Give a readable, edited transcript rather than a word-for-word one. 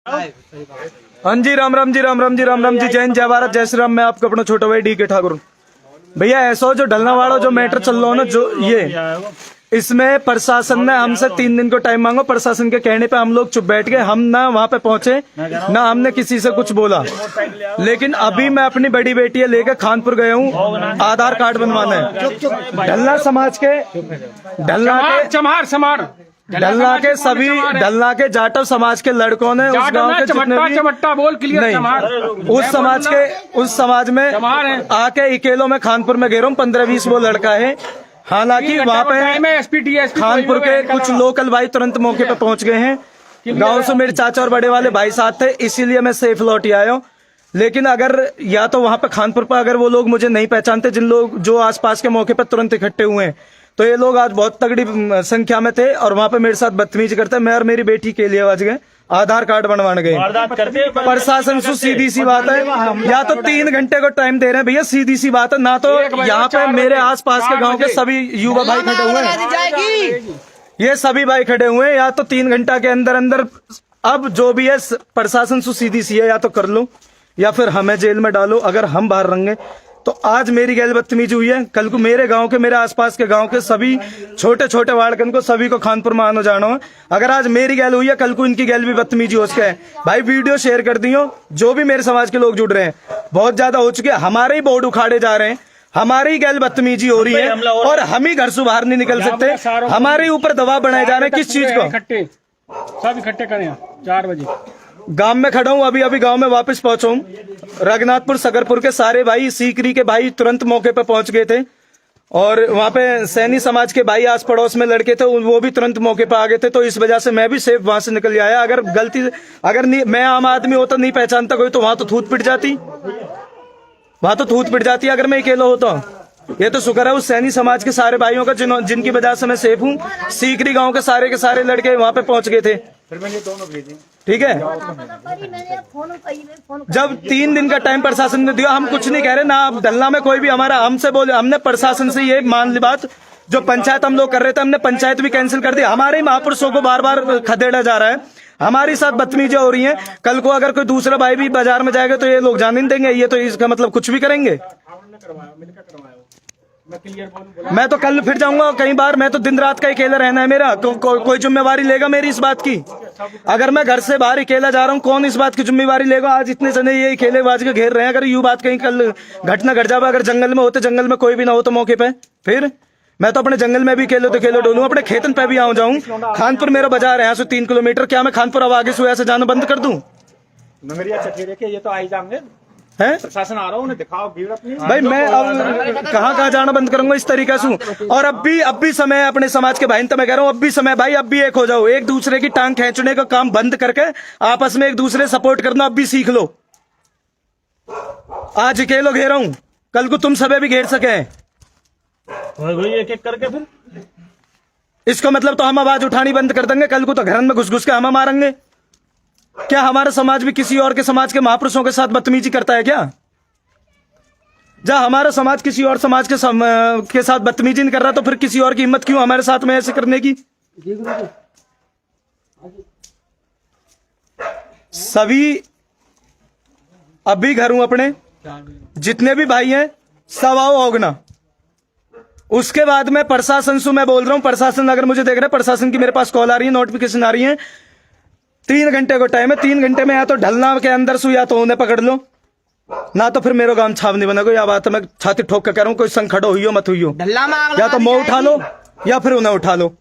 हाँ जी, राम राम जी, राम राम जी, राम राम जी, जय हिंद, जय भारत, जय श्री राम। मैं आपका अपना छोटा भाई डी के ठाकुर। भैया ऐसा जो ढलनावाड़ा जो मैटर चल रहा हो ना, जो ये इसमें प्रशासन ने हमसे 3 दिन को टाइम मांगो। प्रशासन के कहने पे हम लोग चुप बैठ गए। हम ना वहाँ पे पहुंचे, ना हमने किसी से कुछ बोला। लेकिन अभी मैं अपनी बड़ी बेटी लेकर खानपुर गया हूँ आधार कार्ड बनवाने। ढलना समाज के ढलना के जाटव समाज के लड़कों ने उस गांव के जितने भी नहीं उस समाज में आके इकेलो में खानपुर में घेरो 15-20 वो लड़का है। हालांकि वहाँ पे खानपुर के कुछ लोकल भाई तुरंत मौके पे पहुंच गए हैं। गांव से मेरे चाचा और बड़े वाले भाई साथ थे, इसीलिए मैं सेफ लौट आया हूँ। लेकिन अगर या तो वहाँ पे खानपुर पर अगर वो लोग मुझे नहीं पहचानते, जिन लोग जो आसपास के मौके पर तुरंत इकट्ठे हुए हैं, तो ये लोग आज बहुत तगड़ी संख्या में थे और वहाँ पे मेरे साथ बदतमीजी करते। मैं और मेरी बेटी के लिए आज गए आधार कार्ड बनवाने गए। प्रशासन से सीधी सी बात है, या तो 3 घंटे को टाइम दे रहे हैं भैया, सीधी सी बात है। ना तो यहाँ पे मेरे आसपास के गांव के सभी युवा भाई खड़े हुए हैं, ये सभी भाई खड़े हुए हैं। या तो 3 घंटा के अंदर अंदर अब जो भी है प्रशासन से सीधी सी है, या तो कर लो या फिर हमें जेल में डालो। अगर हम बाहर रहेंगे तो आज मेरी गैल बदतमीजी हुई है, कल को मेरे गांव के, मेरे आसपास के गांव के सभी छोटे छोटे वार्डन को सभी को खानपुर में आना जाना है। अगर आज मेरी गैल हुई है, कल को इनकी गैल भी बदतमीजी हो सके है। भाई वीडियो शेयर कर दियो, जो भी मेरे समाज के लोग जुड़ रहे हैं, बहुत ज्यादा हो चुके हैं। हमारे ही बोर्ड उखाड़े जा रहे हैं, हमारी ही गैल बदतमीजी हो रही है और हम ही घर से बाहर नहीं निकल सकते। हमारे ऊपर दबाव बनाए जा रहे हैं। किस चीज को? सब इकट्ठे करें 4 बजे। गांव में खड़ा हूँ, अभी गांव में वापस पहुंचा हूँ। रघुनाथपुर सगरपुर के सारे भाई, सीकरी के भाई तुरंत मौके पे पहुंच गए थे और वहां पे सैनी समाज के भाई आस पड़ोस में लड़के थे, वो भी तुरंत मौके पे आ गए थे। तो इस वजह से मैं भी सेफ वहां से निकल आया। अगर गलती अगर नहीं, मैं आम आदमी होता, नहीं पहचानता कोई, तो वहां तो थूत पिट जाती अगर मैं अकेला होता। ये तो शुक्र है उस सैनी समाज के सारे भाइयों का जिनकी वजह से मैं सेफ हूँ। सीकरी गांव के सारे लड़के वहां पे पहुंच गए थे। फिर मैंने दोनों भेजे, ठीक है। जब 3 दिन का टाइम प्रशासन ने दिया, हम कुछ नहीं कह रहे ना। अब ढलना में कोई भी हमारा हमसे बोले, हमने प्रशासन से ये मान ली बात, जो पंचायत हम लोग कर रहे थे, हमने पंचायत भी कैंसिल कर दी। हमारे महापुरुषों को बार बार खदेड़ा जा रहा है, हमारी साथ बदतमीजी हो रही है। कल को अगर कोई दूसरा भाई भी बाजार में जाएगा तो ये लोग जाने नहीं देंगे। ये तो इसका मतलब कुछ भी करेंगे। मैं तो कल फिर जाऊंगा कई बार। मैं तो दिन रात का अकेला रहना है मेरा। कोई जिम्मेवारी लेगा मेरी इस बात की? अगर मैं घर से बाहर अकेला जा रहा हूँ, कौन इस बात की जिम्मेवारी लेगा? आज इतने जने ये अकेले बाज के घेर रहे हैं। अगर यूं बात कहीं कल घटना घट जाए, अगर जंगल में होते, जंगल में कोई भी ना हो तो मौके पे, फिर मैं तो अपने जंगल में भी अकेले डोलूं, अपने खेतन पे भी जाऊं। खानपुर मेरा बाजार है यहाँ से 3 किलोमीटर। क्या मैं खानपुर अब आगे से ऐसे जाना बंद कर दूं? ये तो आई जाएंगे है प्रशासन आ रहा हूँ, दिखाओ भीड़ अपनी। भाई मैं अब कहाँ जाना बंद करूंगा इस तरीके से? और अब भी समय अपने समाज के भाई, तो मैं कह रहा हूँ अब भी समय भाई, अब भी एक हो जाओ। एक दूसरे की टांग खींचने का काम बंद करके आपस में एक दूसरे सपोर्ट करना अब भी सीख लो। आज अकेलो घेरा हूं, कल को तुम सबे भी घेर सके। एक करके फिर इसको मतलब तो हम आवाज उठानी बंद कर देंगे। कल को तो घर में घुस के हम मारेंगे। क्या हमारा समाज भी किसी और के समाज के महापुरुषों के साथ बदतमीजी करता है क्या? जब हमारा समाज किसी और समाज के साथ बदतमीजी नहीं कर रहा, तो फिर किसी और की हिम्मत क्यों हमारे साथ में ऐसे करने की? सभी अभी घर हूं अपने, जितने भी भाई हैं सब आओ होगना। उसके बाद में प्रशासन से मैं बोल रहा हूं, प्रशासन अगर मुझे देख रहे हैं, प्रशासन की मेरे पास कॉल आ रही है, नोटिफिकेशन आ रही है। 3 घंटे को टाइम है, 3 घंटे में या तो ढलना के अंदर से या तो उन्हें पकड़ लो, ना तो फिर मेरे गांव छाव नहीं बनेगा। या बात है, मैं छाती ठोक कर कह रहा हूँ, कोई संग खड़ो हुई हो मत हुई हो, या तो मैं उठा लो या फिर उन्हें उठा लो।